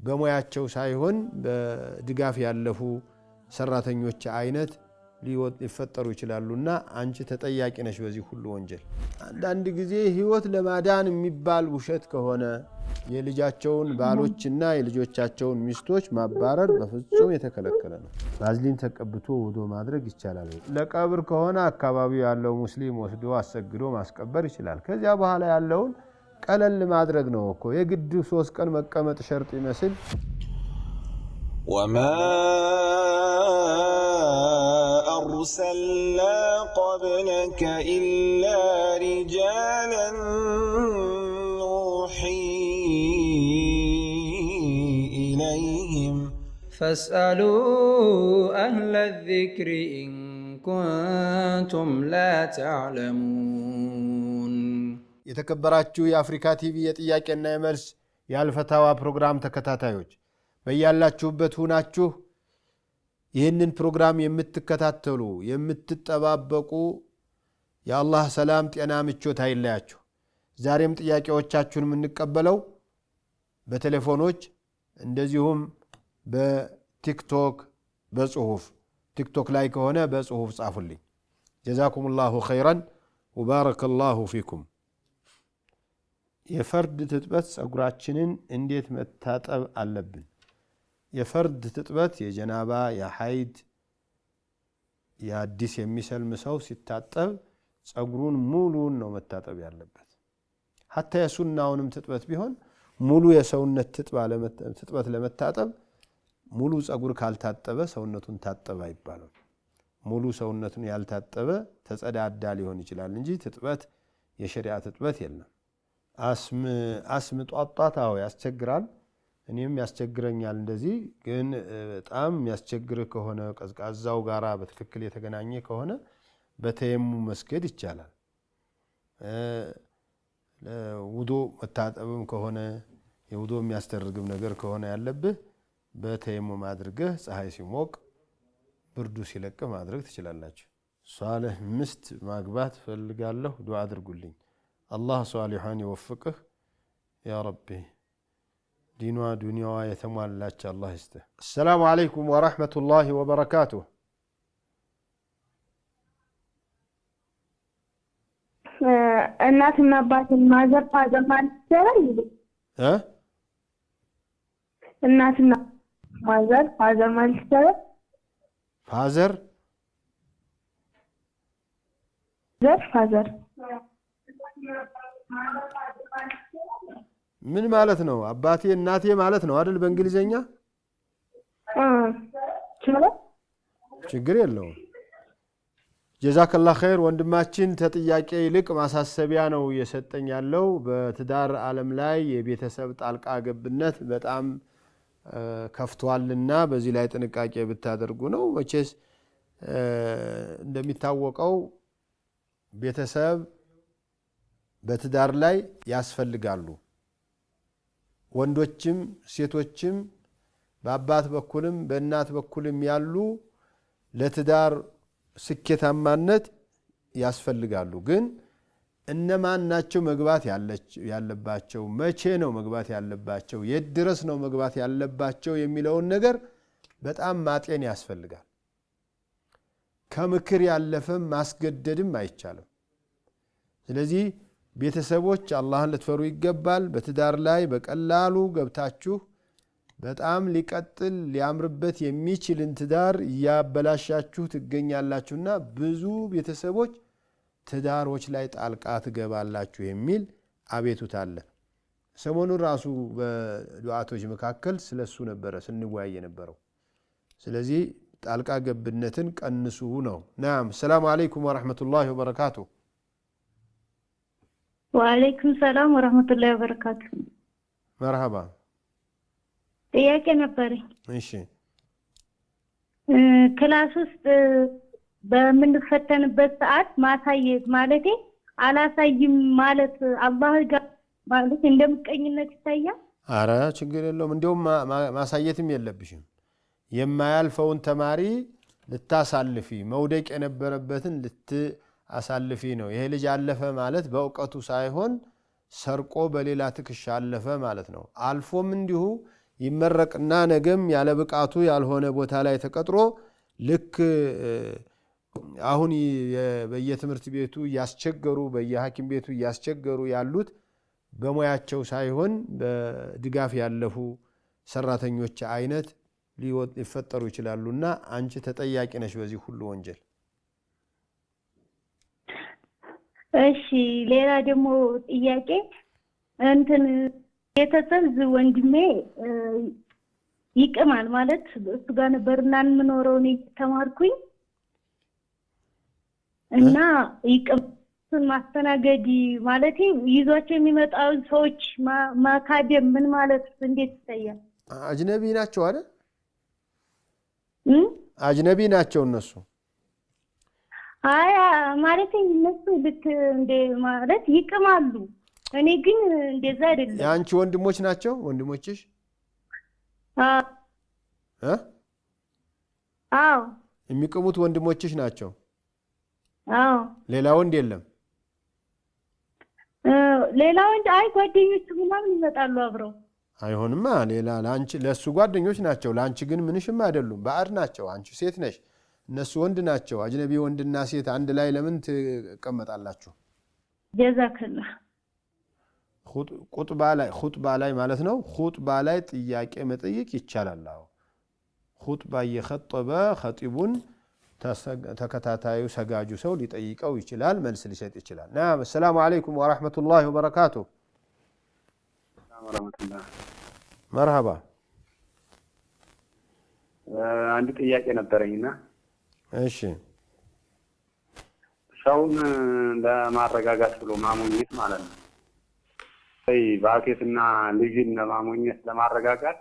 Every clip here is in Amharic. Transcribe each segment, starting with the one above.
በሙያቸው ሳይሆን በድጋፍ ያለፉ ሰራተኞች አይነት ሊፈጠሩ ይችላሉና አንቺ ተጠያቂ ነሽ በዚህ ሁሉ ወንጀል። አንዳንድ ጊዜ ህይወት ለማዳን የሚባል ውሸት ከሆነ የልጃቸውን ባሎችና የልጆቻቸውን ሚስቶች ማባረር በፍጹም የተከለከለ ነው። ባዝሊን ተቀብቶ ውዶ ማድረግ ይቻላል። ለቀብር ከሆነ አካባቢው ያለው ሙስሊም ወስዶ አሰግዶ ማስቀበር ይችላል። ከዚያ በኋላ ያለውን ቀለል ማድረግ ነው እኮ የግድ 3 ቀን መቀመጥ ሸርጥ ይመስል وما أرسلنا قبلك إلا رجالا نوحي إليهم فاسألوا أهل الذكر إن كنتم لا تعلمون. የተከበራችሁ የአፍሪካ ቲቪ የጥያቄና የመልስ የአልፈታዋ ፕሮግራም ተከታታዮች በያላችሁበት ሆናችሁ ይህንን ፕሮግራም የምትከታተሉ የምትጠባበቁ የአላህ ሰላም ጤና ምቾት አይለያችሁ። ዛሬም ጥያቄዎቻችሁን የምንቀበለው በቴሌፎኖች እንደዚሁም በቲክቶክ በጽሁፍ ቲክቶክ ላይ ከሆነ በጽሁፍ ጻፉልኝ። ጀዛኩሙላሁ ኸይራን ወባረከላሁ ፊኩም። የፈርድ ትጥበት ጸጉራችንን እንዴት መታጠብ አለብን? የፈርድ ትጥበት የጀናባ የሐይድ የአዲስ የሚሰልም ሰው ሲታጠብ ጸጉሩን ሙሉን ነው መታጠብ ያለበት። ሐታ የሱናውንም ትጥበት ቢሆን ሙሉ የሰውነት ትጥበት ለመታጠብ ሙሉ ጸጉር ካልታጠበ ሰውነቱን ታጠበ አይባልም። ሙሉ ሰውነቱን ያልታጠበ ተጸዳዳ ሊሆን ይችላል እንጂ ትጥበት የሸሪዓ ትጥበት የለም። አስም ጧጧታው ያስቸግራል። እኔም ያስቸግረኛል። እንደዚህ ግን በጣም ያስቸግር ከሆነ ቀዝቃዛው ጋራ በትክክል የተገናኘ ከሆነ በተየሙ መስገድ ይቻላል። ውዶ መታጠብም ከሆነ የውዶ የሚያስተርግም ነገር ከሆነ ያለብህ በተየሙ ማድረግህ ፀሐይ ሲሞቅ ብርዱ ሲለቅ ማድረግ ትችላላችሁ። ሷሊህ ሚስት ማግባት ፈልጋለሁ ዱዓ አድርጉልኝ። አላህ ሷሊሃን ይወፍቅህ ያ ረቢ። ዲኗ ዱንያዋ የተሟላች አላህ ይስጥህ። አሰላሙ አለይኩም ወራህመቱላሂ ወበረካቱሁ። እናትና አባትን ማዘር ፋዘር ማለት ይቻላል? እናትና ማዘር ፋዘር ማለት ይቻላል? ፋዘር ምን ማለት ነው? አባቴ እናቴ ማለት ነው አይደል? በእንግሊዘኛ ችግር የለውም። ጀዛከላህ ኸይር ወንድማችን። ተጥያቄ ይልቅ ማሳሰቢያ ነው እየሰጠኝ ያለው። በትዳር ዓለም ላይ የቤተሰብ ጣልቃ ገብነት በጣም ከፍቷልና በዚህ ላይ ጥንቃቄ ብታደርጉ ነው። መቼስ እንደሚታወቀው ቤተሰብ በትዳር ላይ ያስፈልጋሉ። ወንዶችም ሴቶችም በአባት በኩልም በእናት በኩልም ያሉ ለትዳር ስኬታማነት ያስፈልጋሉ። ግን እነማን ናቸው መግባት ያለባቸው? መቼ ነው መግባት ያለባቸው? የት ድረስ ነው መግባት ያለባቸው የሚለውን ነገር በጣም ማጤን ያስፈልጋል። ከምክር ያለፈም ማስገደድም አይቻልም። ስለዚህ ቤተሰቦች አላህን ልትፈሩ ይገባል። በትዳር ላይ በቀላሉ ገብታችሁ በጣም ሊቀጥል ሊያምርበት የሚችልን ትዳር እያበላሻችሁ ትገኛላችሁና ብዙ ቤተሰቦች ትዳሮች ላይ ጣልቃ ትገባላችሁ የሚል አቤቱታ አለ። ሰሞኑን ራሱ በዱዓቶች መካከል ስለሱ ነበረ ስንወያይ ነበረው። ስለዚህ ጣልቃ ገብነትን ቀንሱ ነው። ናም። ሰላም አለይኩም ወራህመቱላሂ ወበረካቱሁ። ወአለይኩም ሰላም ወራህመቱላሂ ወበረካቱ። መርሐባ። ጥያቄ ነበረኝ። እሺ። ክላስ ውስጥ በምንፈተንበት ሰዓት ማሳየት ማለቴ አላሳይም ማለት አላህ ጋር ማለት እንደምቀኝነት ይታያል? አረ ችግር የለውም። እንደውም ማሳየትም የለብሽም። የማያልፈውን ተማሪ ልታሳልፊ መውደቅ የነበረበትን አሳልፊ ነው። ይሄ ልጅ አለፈ ማለት በእውቀቱ ሳይሆን ሰርቆ በሌላ ትክሻ አለፈ ማለት ነው። አልፎም እንዲሁ ይመረቅና ነገም ያለ ብቃቱ ያልሆነ ቦታ ላይ ተቀጥሮ ልክ አሁን በየትምህርት ቤቱ ያስቸገሩ በየሐኪም ቤቱ ያስቸገሩ ያሉት በሙያቸው ሳይሆን በድጋፍ ያለፉ ሰራተኞች አይነት ሊፈጠሩ ይችላሉና አንቺ ተጠያቂ ነሽ በዚህ ሁሉ ወንጀል። እሺ ሌላ ደግሞ ጥያቄ እንትን የተሰዝ ወንድሜ ይቅማል ማለት እሱ ጋር ነበርና እንኖረው ነው ተማርኩኝ እና ይቅም ማስተናገድ ማለት ይዟቸው የሚመጣው ሰዎች ማካደም ምን ማለት እንዴት ይታያል? አጅነቢ ናቸው አይደል? አጅነቢ ናቸው እነሱ። አይ ማለት እነሱ ልክ እንደ ማለት ይቅማሉ። እኔ ግን እንደዛ አይደለም። ያንቺ ወንድሞች ናቸው ወንድሞችሽ? አዎ የሚቅሙት ወንድሞችሽ ናቸው? አዎ ሌላ ወንድ የለም? ሌላ ወንድ አይ ጓደኞቹ ምናምን ይመጣሉ አብረው። አይሆንማ ሌላ ላንቺ ለሱ ጓደኞች ናቸው ላንቺ ግን ምንሽም አይደሉም ባዕድ ናቸው። አንቺ ሴት ነሽ እነሱ ወንድ ናቸው። አጅነቢ ወንድና ሴት አንድ ላይ ለምን ትቀመጣላችሁ? ጀዛከላህ ኹጥባ ላይ ማለት ነው። ኹጥባ ላይ ጥያቄ መጠየቅ ይቻላል። አዎ ኹጥባ እየኸጠበ ኸጢቡን ተከታታዩ ሰጋጁ ሰው ሊጠይቀው ይችላል፣ መልስ ሊሰጥ ይችላል። ናም ሰላም አለይኩም ወራህመቱላሂ ወበረካቱሁ። መርሐባ። አንድ ጥያቄ ነበረኝና እሺ ሰውን ለማረጋጋት ብሎ ማሞኘት ማለት ነው። ባልቴትና ልጅን ለማሞኘት ለማረጋጋት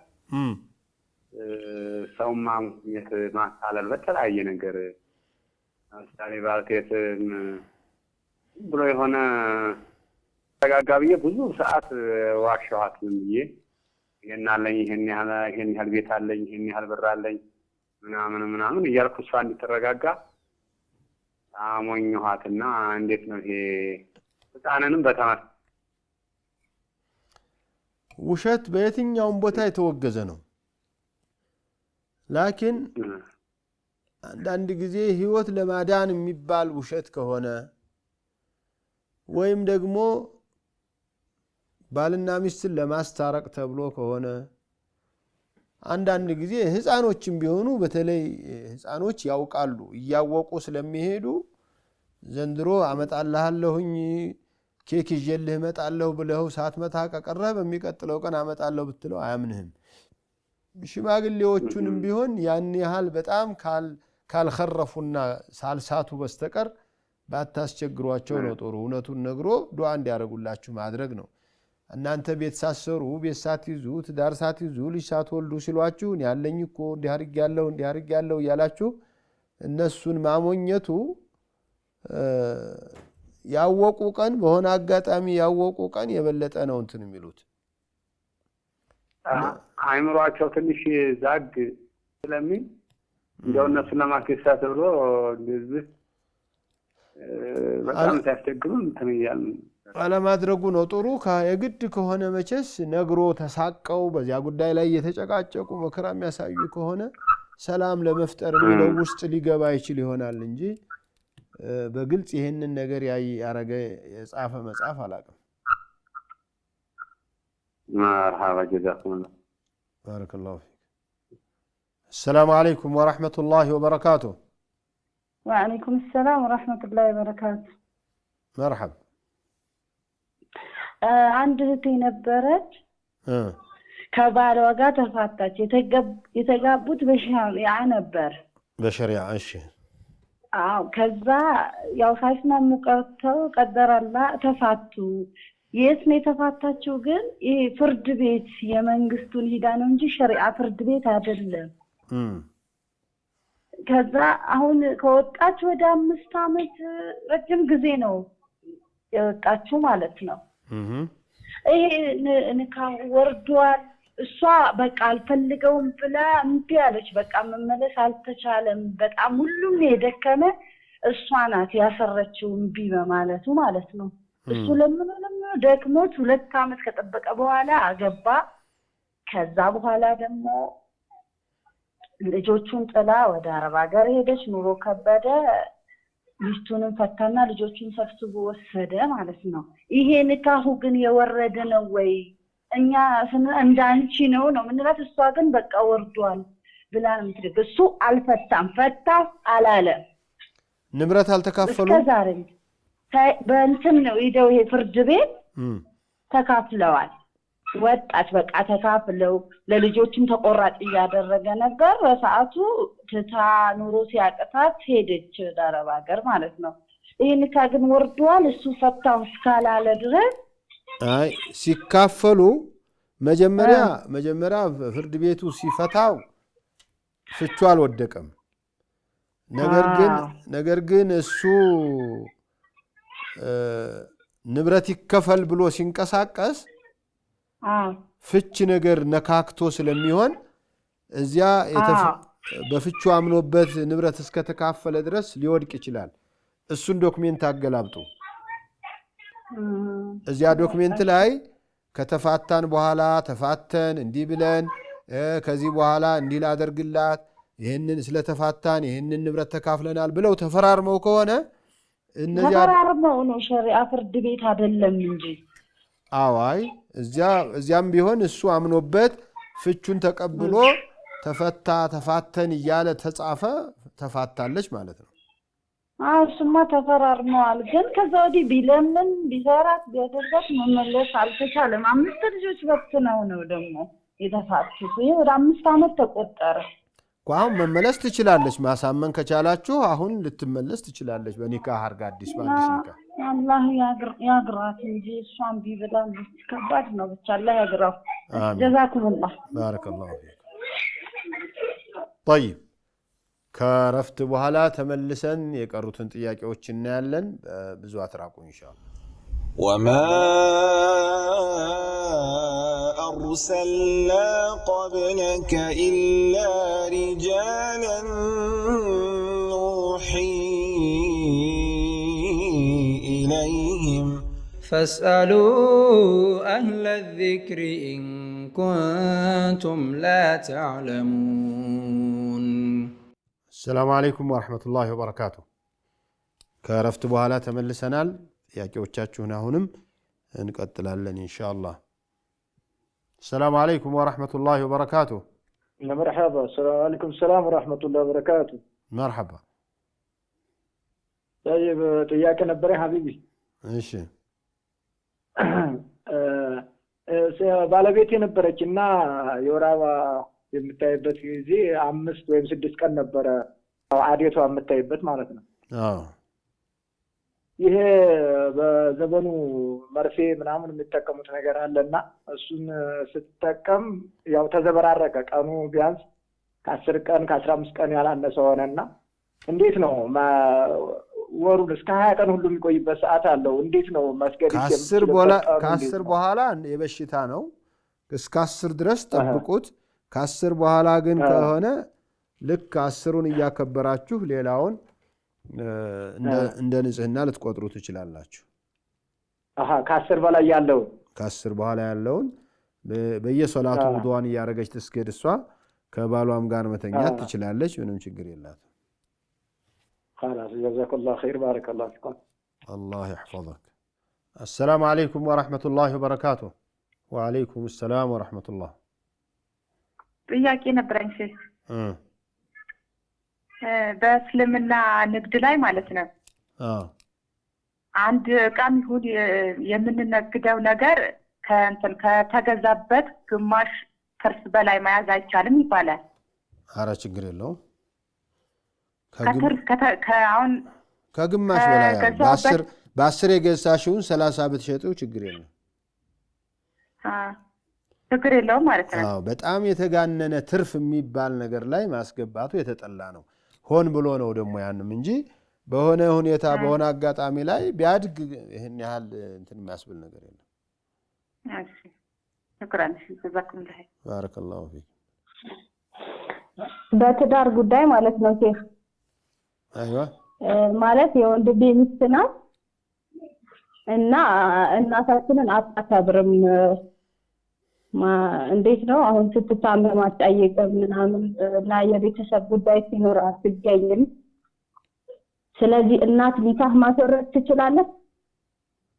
ሰው ማሞኘት ማታለል በተለያየ ነገር ለምሳሌ ባልቴት ብሎ የሆነ ተረጋጋ ብዬ ብዙ ሰዓት ዋሻዋት ብዬ ይሄን አለኝ ይሄን ያህል ቤት አለኝ ይሄን ያህል ብር አለኝ ምናምን እያልኩ እሷ እንድትረጋጋ አሞኘኋትና እንዴት ነው ይሄ? ህፃንንም በተማር ውሸት በየትኛውም ቦታ የተወገዘ ነው። ላኪን አንዳንድ ጊዜ ህይወት ለማዳን የሚባል ውሸት ከሆነ ወይም ደግሞ ባልና ሚስትን ለማስታረቅ ተብሎ ከሆነ አንዳንድ ጊዜ ህፃኖችም ቢሆኑ በተለይ ህፃኖች ያውቃሉ እያወቁ ስለሚሄዱ ዘንድሮ አመጣልሃለሁኝ ኬክ ይዤልህ እመጣለሁ ብለው ሳትመታ ከቀረ በሚቀጥለው ቀን አመጣለሁ ብትለው አያምንህም። ሽማግሌዎቹንም ቢሆን ያን ያህል በጣም ካልخرፉና ሳልሳቱ በስተቀር ባታስቸግሯቸው ነው ጥሩ። እውነቱን ነግሮ ዱዓ እንዲያረጉላችሁ ማድረግ ነው። እናንተ ቤት ሳሰሩ ቤት ሳትይዙ ትዳር ሳትይዙ ልጅ ሳትወልዱ ሲሏችሁ ያለኝ እኮ እንዲያርግ ያለው ያላችሁ እነሱን ማሞኘቱ ያወቁ ቀን በሆነ አጋጣሚ ያወቁ ቀን የበለጠ ነው እንትን የሚሉት። አይምሯቸው ትንሽ ዛግ ስለሚል እንደው እነሱን ለማስደሰት ብሎ እንደዚህ በጣም ታስቸግሩ እንትን ይያል አለማድረጉ ነው ጥሩ። የግድ ከሆነ መቼስ ነግሮ ተሳቀው በዚያ ጉዳይ ላይ የተጨቃጨቁ መከራ የሚያሳዩ ከሆነ ሰላም ለመፍጠር የሚለው ውስጥ ሊገባ ይችል ይሆናል እንጂ በግልጽ ይሄንን ነገር ያረገ የጻፈ መጽሐፍ አላቀም። مرحبا جزاكم الله. بارك الله فيك. السلام عليكم ورحمة الله وبركاته. وعليكم السلام ورحمة الله وبركاته. مرحبا. عندي ነበረች ከባሏ ጋር ተፋታች። የተጋቡት በሸሪዓ ነበር። በሸሪዓ እሺ። አዎ ከዛ ያው ሳይስማሙ ቀርተው ቀደራላ ተፋቱ። የት ነው የተፋታችው? ግን ይሄ ፍርድ ቤት የመንግስቱን ሂዳ ነው እንጂ ሸሪዓ ፍርድ ቤት አይደለም። ከዛ አሁን ከወጣች ወደ 5 አመት ረጅም ጊዜ ነው የወጣችው ማለት ነው። ይሄ ንካው ወርዷል። እሷ በቃ አልፈልገውም ብላ እምቢ አለች። በቃ መመለስ አልተቻለም። በጣም ሁሉም የደከመ እሷ ናት ያሰረችው እምቢ በማለቱ ማለት ነው። እሱ ለምን ደክሞት 2 አመት ከጠበቀ በኋላ አገባ። ከዛ በኋላ ደግሞ ልጆቹን ጥላ ወደ አረብ ሀገር ሄደች። ኑሮ ከበደ። ሚስቱንም ፈታና ልጆቹን ሰብስቦ ወሰደ ማለት ነው። ይሄ ንካሁ ግን የወረደ ነው ወይ? እኛ እንዳንቺ ነው ምንላት። እሷ ግን በቃ ወርዷል ብላ ነው የምትደግ። እሱ አልፈታም፣ ፈታ አላለ። ንብረት አልተካፈሉ። እስከዛሬ በእንትን ነው ሄደው ይሄ ፍርድ ቤት ተካፍለዋል። ወጣች በቃ ተካፍለው ለልጆችም ተቆራጭ እያደረገ ነበር። በሰዓቱ ትታ ኑሮ ሲያቅታት ሄደች ወደ አረብ ሀገር ማለት ነው። ይሄን ግን ወርዷል። እሱ ፈታው እስካላለ ድረስ አይ ሲካፈሉ መጀመሪያ ፍርድ ቤቱ ሲፈታው ፍቹ አልወደቀም። ነገር ግን እሱ ንብረት ይከፈል ብሎ ሲንቀሳቀስ ፍች ነገር ነካክቶ ስለሚሆን እዚያ በፍቹ አምኖበት ንብረት እስከተካፈለ ድረስ ሊወድቅ ይችላል። እሱን ዶክሜንት አገላብጡ። እዚያ ዶክሜንት ላይ ከተፋታን በኋላ ተፋተን እንዲህ ብለን ከዚህ በኋላ እንዲህ ላደርግላት ይህንን ስለተፋታን ይህንን ንብረት ተካፍለናል ብለው ተፈራርመው ከሆነ እነዚያ ተፈራርመው ነው ሸሪዓ ፍርድ ቤት አይደለም እንጂ አዋይ እዚያም ቢሆን እሱ አምኖበት ፍቹን ተቀብሎ ተፋተን እያለ ተጻፈ ተፋታለች ማለት ነው። እሱማ ተፈራርመዋል። ግን ከዛ ወዲህ ቢለምን ቢሰራት ቢያደርጋት መመለስ አልተቻለም። 5 ልጆች በትነው ነው ደግሞ የተፋቱት። ይሄ ወደ 5 ዓመት ተቆጠረ። አሁን መመለስ ትችላለች። ማሳመን ከቻላችሁ አሁን ልትመለስ ትችላለች። በኒካህ አርጋ አዲስ ኒካህ አላህ ያግራት እንጂ እሷን ቢብላለች ከባድ ነው። ብቻ አላህ ያግራው። ጀዛኩሙላህ ባረከላሁ ፊክ። طيب ከረፍት በኋላ ተመልሰን የቀሩትን ጥያቄዎች እናያለን። ብዙ አትራቁ ኢንሻአላህ። وما أرسلنا قبلك إلا رجالا نوحي إليهم فاسألوا أهل الذكر إن كنتم لا تعلمون. السلام عليكم ورحمة الله وبركاته. كرفت بهالا تملسنال ጥያቄዎቻችሁን አሁንም እንቀጥላለን ኢንሻአላህ። السلام عليكم ورحمة الله وبركاته. مرحبا. السلام عليكم السلام ورحمة الله وبركاته. مرحبا. طيب ጥያቄ ነበረ ሀቢቢ። እሺ ባለቤቴ ነበረችና የወር አበባ የምታይበት ጊዜ 5 ወይም 6 ቀን ነበረ አዴቷ የምታይበት ማለት ነው። ይሄ በዘመኑ መርፌ ምናምን የሚጠቀሙት ነገር አለና እሱን ስትጠቀም ያው ተዘበራረቀ። ቀኑ ቢያንስ ከ10 ቀን ከ15 ቀን ያላነሰ ሆነና እንዴት ነው ወሩን እስከ 20 ቀን ሁሉ የሚቆይበት ሰዓት አለው። እንዴት ነው መስገድ ከ10 በኋላ የበሽታ ነው። እስከ 10 ድረስ ጠብቁት። ከ10 በኋላ ግን ከሆነ ልክ 10ን እያከበራችሁ ሌላውን እንደ ንጽህና ልትቆጥሩ ትችላላችሁ። ከ10 በላይ ያለውን ከ10 በኋላ ያለውን በየሶላቱ ውዱዋን እያደረገች ትስገድ። እሷ ከባሏም ጋር መተኛት ትችላለች። ምንም ችግር የላትም። خلاص جزاك الله خير بارك الله فيكم. الله يحفظك. السلام عليكم ورحمة الله وبركاته. وعليكم السلام ورحمة الله. ጥያቄ ነበረኝ ሼህ በእስልምና ንግድ ላይ ማለት ነው። አንድ ዕቃም ይሁን የምንነግደው ነገር ከተገዛበት ግማሽ ትርፍ በላይ መያዝ አይቻልም ይባላል። ኧረ ችግር የለውም። ከግማሽ በላይ በ10 የገዛሽውን 30 ብትሸጪው ችግር የለም። ችግር የለውም ማለት ነው። በጣም የተጋነነ ትርፍ የሚባል ነገር ላይ ማስገባቱ የተጠላ ነው። ሆን ብሎ ነው ደግሞ ያንም እንጂ በሆነ ሁኔታ በሆነ አጋጣሚ ላይ ቢያድግ ይሄን ያህል እንትን የሚያስብል ነገር የለም። እሺ ሽክራን ጀዛኩሙላህ ባረከላሁ ፊክ። በትዳር ጉዳይ ማለት ነው ሼህ። አይዋ ማለት የወንድሜ ሚስት ናት እና እናታችንን አታከብርም እንዴት ነው አሁን ስትታመም አትጠይቅም ምናምን እና የቤተሰብ ጉዳይ ሲኖር አትገኝም። ስለዚህ እናት ኒካህ ማስወረድ ትችላለች?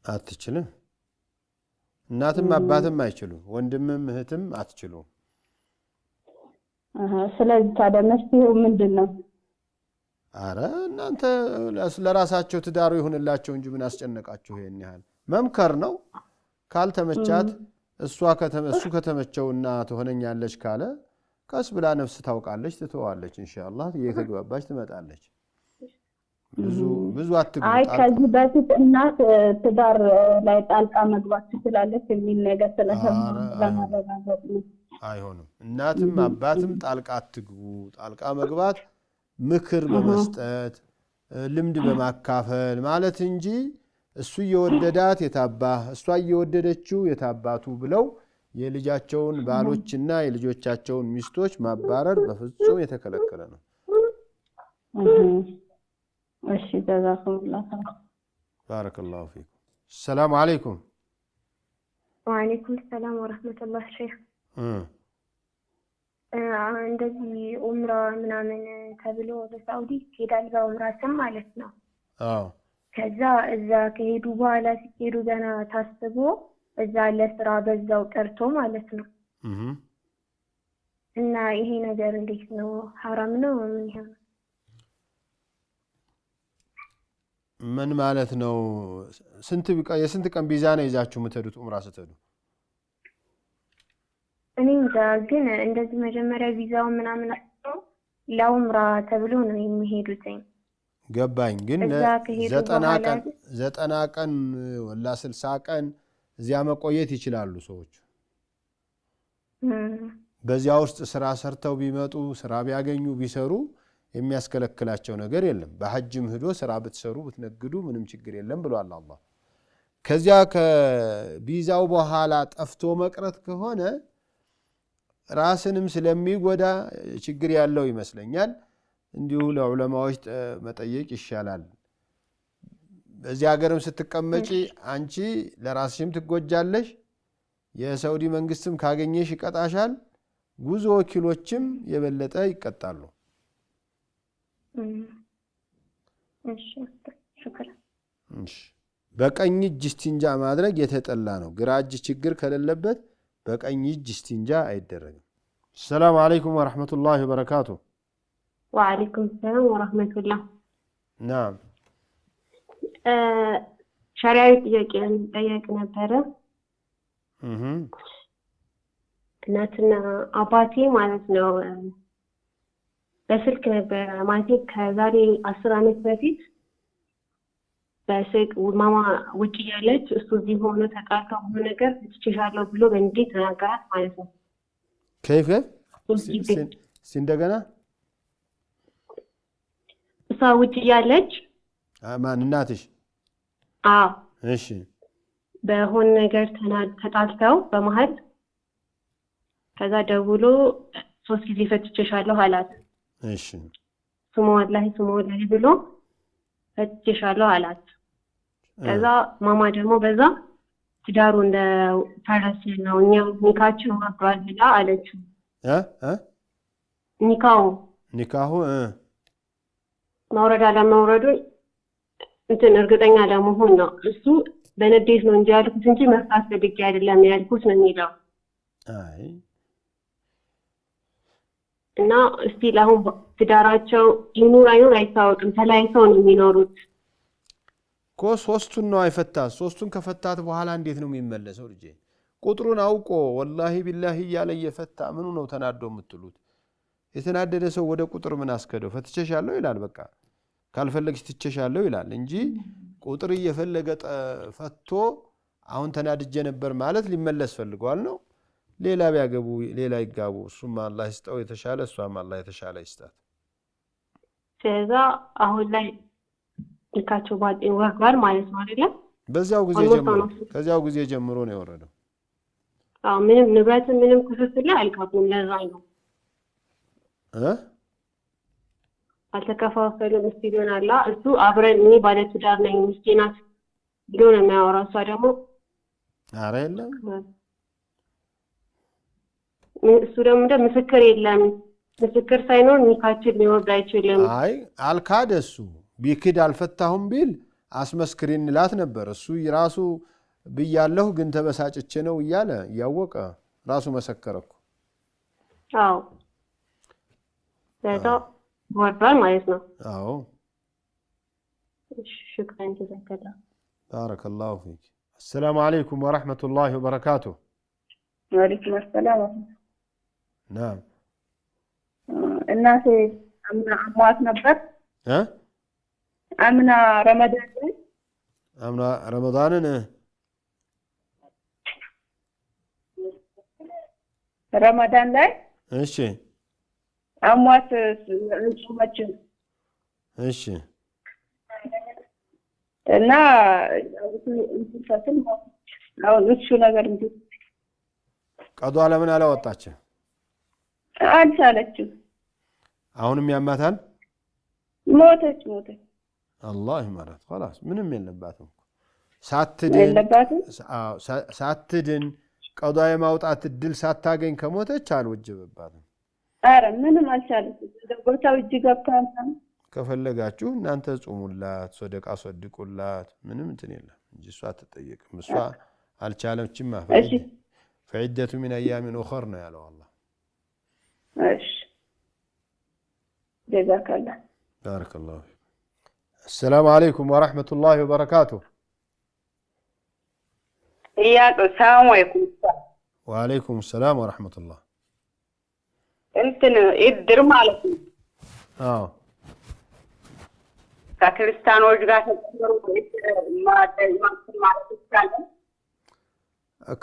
አትችልም። እናትም አባትም አይችሉም፣ ወንድምም እህትም አትችሉም። ስለዚህ ታዲያ መፍትሄው ምንድነው? አረ እናንተ ለራሳቸው ትዳሩ ይሁንላቸው እንጂ ምን አስጨነቃችሁ? ይሄን ያህል መምከር ነው። ካልተመቻት እሱ ከተመቸውና ትሆነኛለች ካለ ቀስ ብላ ነፍስ ታውቃለች፣ ትተዋለች። ኢንሻአላህ እየተግባባች ትመጣለች። ብዙ አትግቡ። አይ ከዚህ በፊት እናት ትዳር ላይ ጣልቃ መግባት ትችላለች የሚል ነገር ስለሰማሁ ለማረጋገጥ ነው። አይሆንም። እናትም አባትም ጣልቃ አትግቡ። ጣልቃ መግባት ምክር በመስጠት ልምድ በማካፈል ማለት እንጂ እሱ እየወደዳት የታባህ እሷ እየወደደችው የታባቱ ብለው የልጃቸውን ባሎችና የልጆቻቸውን ሚስቶች ማባረር በፍጹም የተከለከለ ነው። እሺ ጀዛኩሙላህ ባረከላሁ ፊኩም። ሰላም አለይኩም። ወአለይኩም ሰላም ወራህመቱላህ ሼህ እንደዚህ ኡምራ ምናምን ተብሎ በሳውዲ ሄዳል በኡምራ ስም ማለት ነው። አዎ ከዛ እዛ ከሄዱ በኋላ ሲሄዱ ገና ታስቦ እዛ ለስራ በዛው ቀርቶ ማለት ነው። እና ይሄ ነገር እንዴት ነው? ሐራም ነው? ምን ይሆን? ምን ማለት ነው? የስንት ቀን ቪዛ ነው ይዛችሁ የምትሄዱት ኡምራ ስትሄዱ? እኔ እንጃ፣ ግን እንደዚህ መጀመሪያ ቪዛው ምናምን ለኡምራ ተብሎ ነው የሚሄዱት። ገባኝ። ግን 90 ቀን ወላ 60 ቀን እዚያ መቆየት ይችላሉ ሰዎች። በዚያ ውስጥ ስራ ሰርተው ቢመጡ ስራ ቢያገኙ ቢሰሩ የሚያስከለክላቸው ነገር የለም። በሐጅም ሄዶ ስራ ብትሰሩ ብትነግዱ ምንም ችግር የለም ብሏል አላህ። ከዚያ ከቪዛው በኋላ ጠፍቶ መቅረት ከሆነ ራስንም ስለሚጎዳ ችግር ያለው ይመስለኛል። እንዲሁ ለዑለማዎች መጠየቅ ይሻላል። በዚህ ሀገርም ስትቀመጪ አንቺ ለራስሽም ትጎጃለሽ፣ የሳውዲ መንግስትም ካገኘሽ ይቀጣሻል፣ ጉዞ ወኪሎችም የበለጠ ይቀጣሉ። በቀኝ እጅ እስቲንጃ ማድረግ የተጠላ ነው። ግራ እጅ ችግር ከሌለበት በቀኝ እጅ እስቲንጃ አይደረግም። ሰላም አለይኩም ወራህመቱላሂ ወበረካቱ። ወአለይኩም ሰላም ወራህመቱላህ። ናም ሸሪዓዊ ጥያቄ ጠየቅ ነበረ። እናትና አባቴ ማለት ነው በስልክ ነበር ማለት ከዛሬ 10 ዓመት በፊት በስልክ ማማ ውጭ ያለች እሱ እዚህ ሆኖ ተቃርተው ሆኖ ነገር ትችላለሁ ብሎ በእንዴት ተናገራት ማለት ነው። ከይፍ እንደገና እሷ ውጭ ያለች ማን እናትሽ? አዎ እሺ። በሆነ ነገር ተጣልተው በመሃል ከዛ ደውሎ 3 ጊዜ ፈትቼሻለሁ አላት። እሺ። ስሙ ወላሂ ብሎ ፈትቼሻለሁ አላት። ከዛ ማማ ደግሞ በዛ ትዳሩ እንደ ፈረስ ነው እኛ ኒካችን ወርዷል ብላ አለችው። ኒካሁ መውረድ አለመውረዱ እንትን እርግጠኛ ለመሆን ነው። እሱ በንዴት ነው እንጂ ያልኩት እንጂ መፍታት ፈልጌ አይደለም ያልኩት ነው የሚለው። አይ እና እስቲ ለአሁን ትዳራቸው ይኑር አይኑር አይታወቅም። ተለያይተው ነው የሚኖሩት እኮ። ሶስቱን ነው አይፈታት። ሶስቱን ከፈታት በኋላ እንዴት ነው የሚመለሰው? ልጄ ቁጥሩን አውቆ ወላሂ ቢላሂ እያለ እየፈታ ምኑ ነው ተናዶ የምትሉት? የተናደደ ሰው ወደ ቁጥር ምን አስከደው? ፈትቼሻለሁ ይላል፣ በቃ ካልፈለግሽ ትቼሻለሁ ይላል እንጂ ቁጥር እየፈለገ ፈቶ አሁን ተናድጄ ነበር ማለት ሊመለስ ፈልጓል ነው። ሌላ ቢያገቡ ሌላ ይጋቡ። እሱም አላህ ይስጠው የተሻለ፣ እሷም አላህ የተሻለ ይስጣት። ስለዛ አሁን ላይ ልካቸው ባጤን ወርዷል ማለት ነው አይደል? ከዚያው ጊዜ ጀምሮ ነው የወረደው። አዎ ምንም ንብረት ምንም ክፍፍል ላይ አልገቡም። ለዛ ነው አልተከፋፈሉም። እስቲ ይሆናል እሱ አብረን እኔ ባለ ትዳር ነኝ ሚስቴ ናት ብሎ ነው የሚያወራው። እሷ ደግሞ ኧረ የለም እሱ ደግሞ ምስክር የለም ምስክር ሳይኖር ኒካችን ሊወርድ አይችልም። አይ አልካደ እሱ ቢክድ አልፈታሁም ቢል አስመስክሪን ላት ነበር። እሱ ራሱ ብያለሁ ግን ተበሳጭቼ ነው እያለ ያወቀ ራሱ መሰከረኩ። አዎ ለዛ ወርዷል ማለት ነው። አዎ شكرا جزاك الله. بارك الله فيك. السلام عليكم ورحمة الله وبركاته. وعليكم السلام. نعم. الناس أمنا أموات نبت. ها؟ أمنا رمضان. أمنا رمضان رمضان لا. إيش؟ أموات نصومتشن. إيش؟ እና እንትን አሁን እሱ ነገር እንዴ ቀዷ ለምን አላወጣች? አልቻለችም። አሁንም ያማታል? ሞተች። አላህ ይማራት። خلاص ምንም የለባትም። ሳትድን ቀዷ የማውጣት እድል ሳታገኝ ከሞተች አልወጀበባትም። አረ ምንም አልቻለችም። ቦታው እጅ ገብታን ከፈለጋችሁ እናንተ ጾሙላት ሰደቃ ሰድቁላት ምንም እንትን የለም እንጂ እሷ አትጠየቅም። እሷ አልቻለችም። فعدة من أيام أخرى ነው ያለው አላህ። እሺ جزاك الله. بارك الله فيك. السلام عليكم ورحمة الله وبركاته. السلام عليكم. وعليكم السلام ورحمة الله. እንትን እድር ማለት ነው። ከክርስቲያኖች ጋር ተጨምሮ ማለት ይቻላል?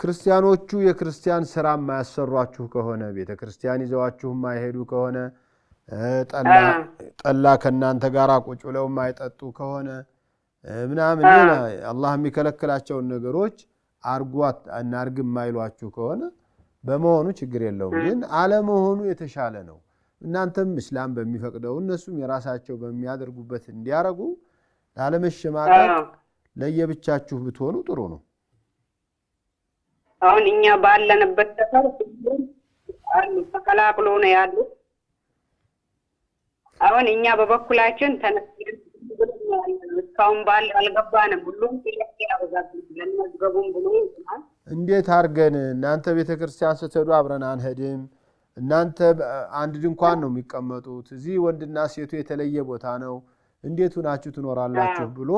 ክርስቲያኖቹ የክርስቲያን ስራ የማያሰሯችሁ ከሆነ ቤተ ክርስቲያን ይዘዋችሁ የማይሄዱ ከሆነ ጠላ ከእናንተ ጋር ቁጭ ብለው የማይጠጡ ከሆነ ምናምን ሌላ አላህ የሚከለክላቸውን ነገሮች አርጓት እናርግ የማይሏችሁ ከሆነ በመሆኑ ችግር የለውም። ግን አለመሆኑ የተሻለ ነው። እናንተም እስላም በሚፈቅደው እነሱም የራሳቸው በሚያደርጉበት እንዲያረጉ ላለመሸማቀቅ ለየብቻችሁ ብትሆኑ ጥሩ ነው። አሁን እኛ ባለንበት ሰፈር አሉ ተከላክሎ ነው ያሉት። አሁን እኛ በበኩላችን ተነስተን እስካሁን ባል አልገባንም። ሁሉም ጥያቄ ያወዛል ለነገቡም ብሎ ይላል። እንዴት አርገን እናንተ ቤተክርስቲያን ስትሄዱ አብረን አንሄድም? እናንተ አንድ ድንኳን ነው የሚቀመጡት። እዚህ ወንድና ሴቱ የተለየ ቦታ ነው። እንዴት ሆናችሁ ትኖራላችሁ ብሎ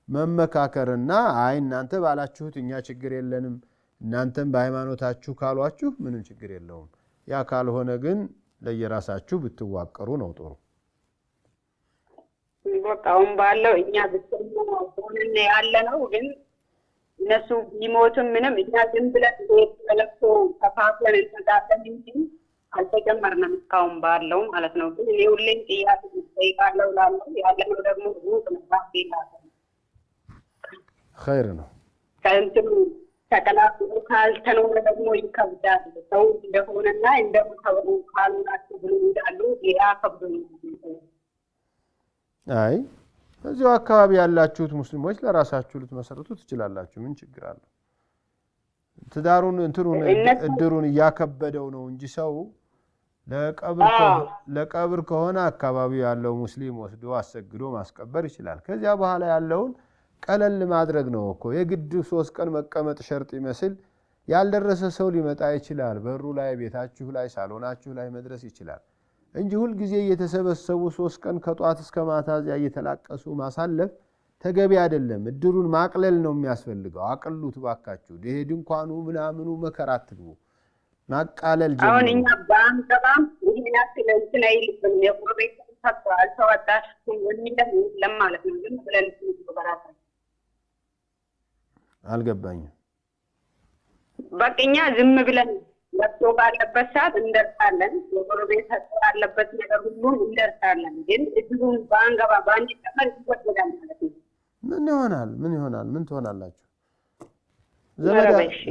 መመካከርና አይ እናንተ ባላችሁት እኛ ችግር የለንም እናንተም በሃይማኖታችሁ ካሏችሁ ምንም ችግር የለውም። ያ ካልሆነ ግን ለየራሳችሁ ብትዋቀሩ ነው ጥሩ። በቃውን ባለው እኛ ብትሆን ሆነን ያለነው ግን እነሱ ቢሞቱም ምንም እኛ ዝም ብለን ተለቅሶ ተፋፍለን እንተዳለን እንጂ አልተጀመርንም እስካሁን ባለው ማለት ነው። ግን እኔ ሁሌም ጥያቄ ጠይቃለሁ ላለው ያለነው ደግሞ ሩቅ ነው ባቢላተ ኸይር ነው። ከእንትኑ ተቀላቅሎ ካልተኖረ ደግሞ ይከብዳል። ሰው እንደሆነና እንደምታወሩ ካሉናቸው ብሎ እንዳሉ ያ ከብዶ ነው። አይ እዚሁ አካባቢ ያላችሁት ሙስሊሞች ለራሳችሁ ልትመሰርቱ ትችላላችሁ። ምን ችግር አለ? ትዳሩን እንትሩን እድሩን ያከበደው ነው እንጂ ሰው ለቀብር ከሆነ አካባቢው ያለው ሙስሊም ወስዶ አሰግዶ ማስቀበር ይችላል። ከዚያ በኋላ ያለውን ቀለል ማድረግ ነው እኮ። የግድ 3 ቀን መቀመጥ ሸርጥ ይመስል ያልደረሰ ሰው ሊመጣ ይችላል። በሩ ላይ ቤታችሁ ላይ ሳሎናችሁ ላይ መድረስ ይችላል እንጂ ሁሉ ጊዜ እየተሰበሰቡ 3 ቀን ከጧት እስከ ማታ እየተላቀሱ ማሳለፍ ተገቢ አይደለም። እድሩን ማቅለል ነው የሚያስፈልገው። አቅሉት ባካችሁ። ይሄ ድንኳኑ ምናምኑ መከራ አትግቡ። ማቃለል ጀምሩ። አሁን እኛ ባንቀባም ይሄን ያክል እንትን አይልም። የቁርቤት ተሰጥቷል ተወጣሽ የሚለም ለማለት ነው። ግን ብለን ተበራታ አልገባኝም። በቅኛ ዝም ብለን ለቅሶ ባለበት ሰዓት እንደርሳለን። የቁርቤት ያለበት ነገር ሁሉ እንደርሳለን። ግን እድሩን ባንገባ ባንቀበል ይወደዳል ማለት ነው። ምን ይሆናል? ምን ትሆናላችሁ?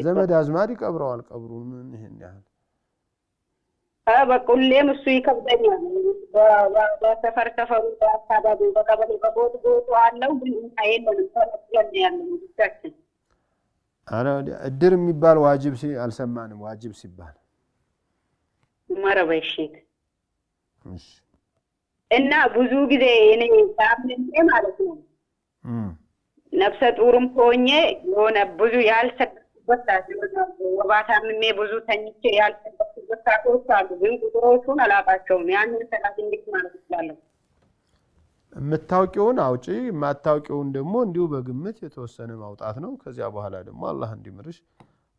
ዘመድ አዝማድ ይቀብረዋል ቀብሩን። ምን ይሄን ያህል በቁሌም እሱ ይከብደኛል። በሰፈር ሰፈሩ በአካባቢ በቀበሌ በቦቱ አለው ግን የለንም። ተለቅለን ያለን ብቻችን። እድር የሚባል ዋጅብ አልሰማንም። ዋጅብ ሲባል መረበሽት እሺ እና ብዙ ጊዜ እኔ ታምኜ ማለት ነው ነፍሰ ጡርም ሆኜ የሆነ ብዙ ያልሰገድኩበት ሰዓት ወባ ታምሜ ብዙ ተኝቼ ያልሰገድኩበት ሰዓቶች አሉ። ግን ቁጥሮቹን አላውቃቸውም። ያንን ሰላት እንዴት ማለት ይችላለሁ? የምታውቂውን አውጪ፣ የማታውቂውን ደግሞ እንዲሁ በግምት የተወሰነ ማውጣት ነው። ከዚያ በኋላ ደግሞ አላህ እንዲምርሽ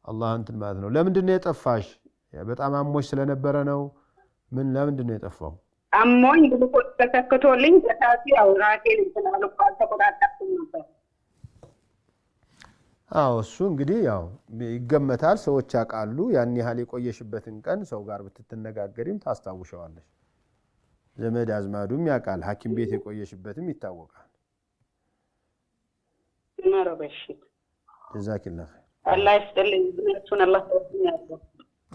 አላህ እንትን ማለት ነው። ለምንድን ነው የጠፋሽ? በጣም አሞሽ ስለነበረ ነው? ምን ለምንድን ነው የጠፋው? አሞኝ ግሉኮስ ተሰክቶልኝ በሰዓቱ ያው ራሴን እንትን አልኳል፣ ተቆጣጠርኩኝ ነበር። አዎ እሱ እንግዲህ ያው ይገመታል፣ ሰዎች ያውቃሉ። ያን ያህል የቆየሽበትን ቀን ሰው ጋር ብትነጋገሪም ታስታውሻለሽ። ዘመድ አዝማዱም ያውቃል፣ ሐኪም ቤት የቆየሽበትም ይታወቃል። መረበሽት ጀዛኪላህ ኸይር። አላህ ይስጥልኝ፣ ብነቱን አላህ ተወስኛለሁ።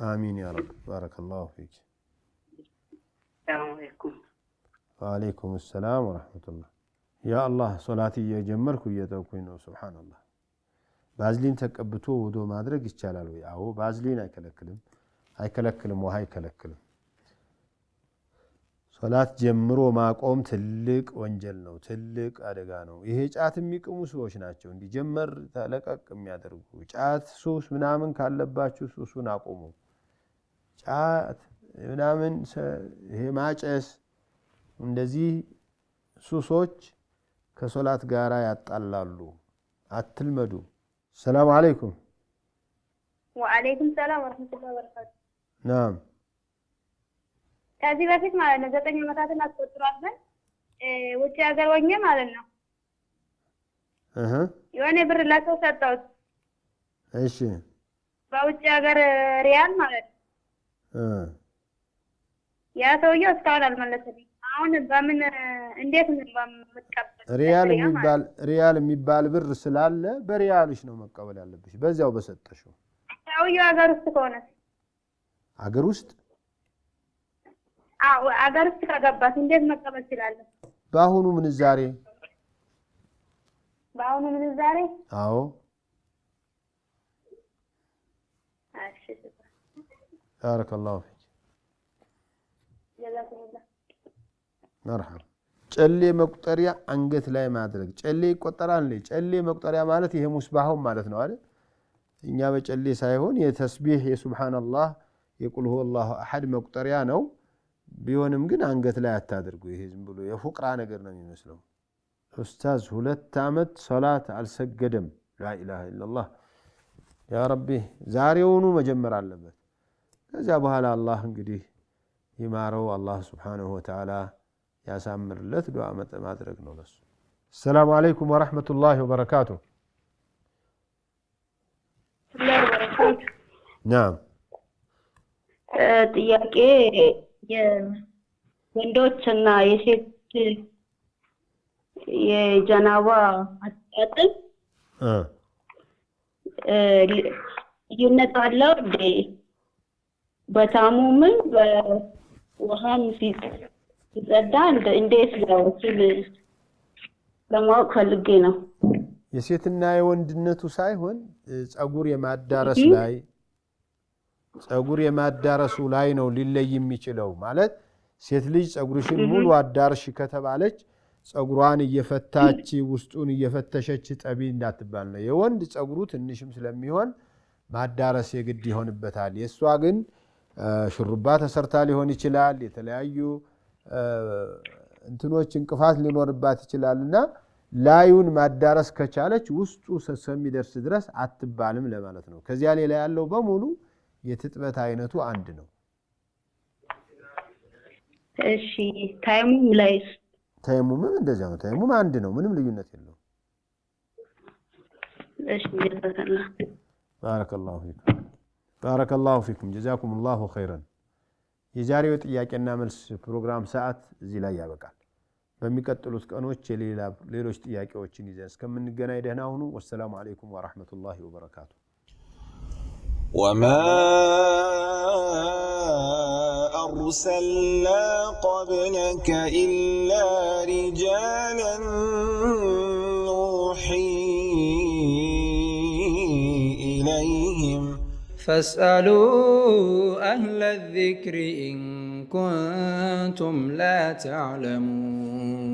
አሚን ያ ረብ። ባረከላሁ ፊክ። ሰላም አለይኩም። ወአለይኩም ሰላም ወራህመቱላህ። ያ አላህ ሶላት እየጀመርኩ እየተውኩኝ ነው። ሱብሃንአላህ። ባዝሊን ተቀብቶ ውዶ ማድረግ ይቻላል ወይ? አዎ ባዝሊን አይከለክልም፣ ውሃ አይከለክልም። ሶላት ጀምሮ ማቆም ትልቅ ወንጀል ነው፣ ትልቅ አደጋ ነው። ይሄ ጫት የሚቅሙ ሰዎች ናቸው እንዲጀመር ተለቀቅ የሚያደርጉ። ጫት ሱስ ምናምን ካለባችሁ ሱሱን አቁሙ። ጫት ምናምን ይሄ ማጨስ እንደዚህ ሱሶች ከሶላት ጋራ ያጣላሉ። አትልመዱ። ሰላም አለይኩም። ወአለይኩም ሰላም ወራህመቱላሂ ወበረካቱ። ናም ከዚህ በፊት ማለት ነው 9 ዓመታትን አስቆጥሯል። ግን ውጭ ሀገር ሆኜ ማለት ነው የሆነ ብር ለሰው ሰጠሁት። እሺ በውጭ ሀገር ሪያል ማለት ነው። ያ ሰውዬው እስካሁን አልመለሰልኝም። አሁን በምን እንዴት ነው በመቀበል? ሪያል የሚባል ብር ስላለ በሪያልሽ ነው መቀበል ያለብሽ፣ በዚያው በሰጠሽው። ሰውዬው ሀገር ውስጥ ከሆነ ሀገር ውስጥ አገር ውስጥ ከገባት እንዴት መቀበል ይችላለሁ? በአሁኑ ምንዛሬ አዎ። እሺ ባረከላሁ ፊክ። መርሐባ። ጨሌ መቁጠሪያ አንገት ላይ ማድረግ ጨሌ ይቆጠራል። ጨሌ መቁጠሪያ ማለት ይሄ ሙስባሁን ማለት ነው አይደል? እኛ በጨሌ ሳይሆን የተስቢህ የሱብሃንአላህ የቁል ሁወላሁ አሐድ መቁጠሪያ ነው። ቢሆንም ግን አንገት ላይ አታድርጉ። ይሄ ዝም ብሎ የፉቅራ ነገር ነው የሚመስለው። ኡስታዝ 2 ዓመት ሶላት አልሰገደም። ላኢላሃ ኢላላህ ያ ረቢ። ዛሬውኑ መጀመር አለበት። ከዚያ በኋላ አላህ እንግዲህ ይማረው። አላህ ሱብሓነሁ ወተዓላ ያሳምርለት። ዱዓ ማድረግ ነው ለሱ። ሰላም አለይኩም ወራህመቱላሂ ወበረካቱ። ናም ጥያቄ የወንዶችና የሴት የጀናባ አጣጥም ልዩነት አለው እንዴ? በታሙምን በውሃም ሲጸዳ እንዴት ነው ሲል ለማወቅ ፈልጌ ነው። የሴትና የወንድነቱ ሳይሆን ጸጉር የማዳረስ ላይ ጸጉር የማዳረሱ ላይ ነው ሊለይ የሚችለው። ማለት ሴት ልጅ ጸጉርሽን ሙሉ አዳርሽ ከተባለች ጸጉሯን እየፈታች ውስጡን እየፈተሸች ጠቢ እንዳትባል ነው። የወንድ ጸጉሩ ትንሽም ስለሚሆን ማዳረስ የግድ ይሆንበታል። የሷ ግን ሽሩባ ተሰርታ ሊሆን ይችላል። የተለያዩ እንትኖች እንቅፋት ሊኖርባት ይችላልና ላዩን ማዳረስ ከቻለች ውስጡ እስከሚደርስ ድረስ አትባልም ለማለት ነው። ከዚያ ሌላ ያለው በሙሉ የትጥበት አይነቱ አንድ ነው። እሺ ታይሙም ላይስ? ታይሙምም እንደዚያው ነው። ታይሙም አንድ ነው፣ ምንም ልዩነት የለውም። እሺ ጀዛከላህ። ባረከላሁ ፊኩም ባረከላሁ ፊኩም ጀዛኩሙላሁ ኸይረን። የዛሬው ጥያቄና መልስ ፕሮግራም ሰዓት እዚህ ላይ ያበቃል። በሚቀጥሉት ቀኖች ሌሎች ጥያቄዎችን ይዘን እስከምንገናኝ ደህና ሁኑ። ወሰላሙ አለይኩም ወራህመቱላሂ ወበረካቱ። وما أرسلنا قبلك إلا رجالا نوحي إليهم فاسألوا أهل الذكر إن كنتم لا تعلمون